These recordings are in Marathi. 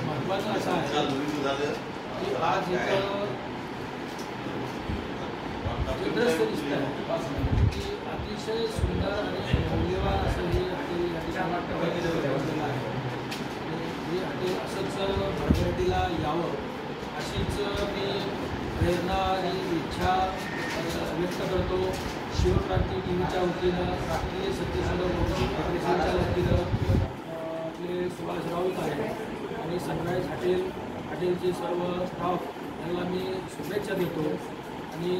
महत्त्वाचं असं आहे की आज इथं चित्रस्थ दिसत आहे की अतिशय सुंदर आणि मौल्यवान असं हे हॉटेल या ठिकाणी आहे. हे हॉटेल असंच भरभराटीला यावं अशीच मी प्रेरणा आणि इच्छा व्यक्त करतो. शिवक्रांती टीव्हीच्या वतीनं, राष्ट्रीय सत्यशोधक फेडरेशनच्या वतीनं आपले सुभाष राऊत आहेत आणि सनराईज हॉटेलचे सर्व स्टाफ यांना मी शुभेच्छा देतो. आणि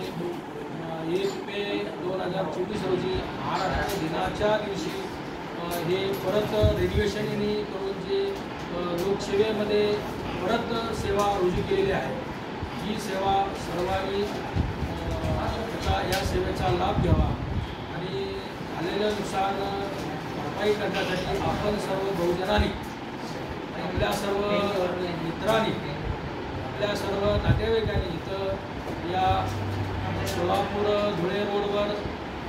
1 मे 2024 रोजी महाराष्ट्र दिनाच्या दिवशी हे परत रेडिएशन यांनी करून जे लोकसेवेमध्ये परत सेवा रुजू केलेली आहे, ही सेवा सर्वांनी या सेवेचा लाभ घ्यावा आणि झालेलं नुकसान भरपाई करण्यासाठी आपण सर्व बहुजनांनी, आपल्या सर्व मित्रांनी, आपल्या सर्व नातेवाईकांनी इथं या सोलापूर धुळे रोडवर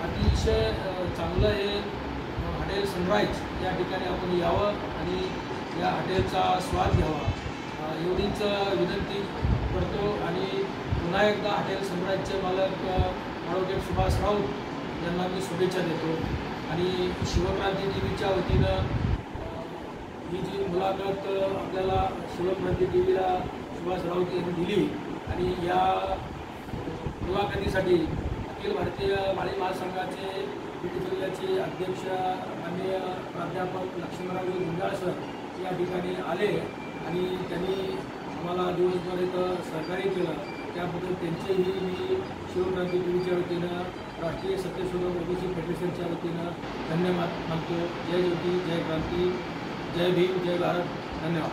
अतिशय चांगलं हे हॉटेल सनराईज या ठिकाणी आपण यावं आणि या हॉटेलचा स्वाद घ्यावा एवढीच विनंती करतो. आणि पुन्हा एकदा हॉटेल सनराईजचे मालक ॲडव्होकेट सुभाष राऊत यांना मी शुभेच्छा देतो. आणि शिवक्रांती टीव्हीच्या वतीनं ही जी मुलाखत आपल्याला शिवक्रांती टीव्हीला सुभाष राऊत यांनी दिली आणि या मुलाखतीसाठी अखिल भारतीय माळी महासंघाचे जिल्ह्याचे अध्यक्ष माननीय प्राध्यापक लक्ष्मणराव गुंजाळ सर या ठिकाणी आले आणि त्यांनी आम्हाला दिवसभर इथं सहकार्य केलं. त्याबद्दल त्यांचेही मी शिवक्रांती टीव्हीच्या वतीनं, राष्ट्रीय सत्यशोधक ओबीसी फेडरेशनच्या वतीनं धन्यवाद मानतो. जय ज्योती, जय क्रांती, जय भीम, जय भारत. धन्यवाद.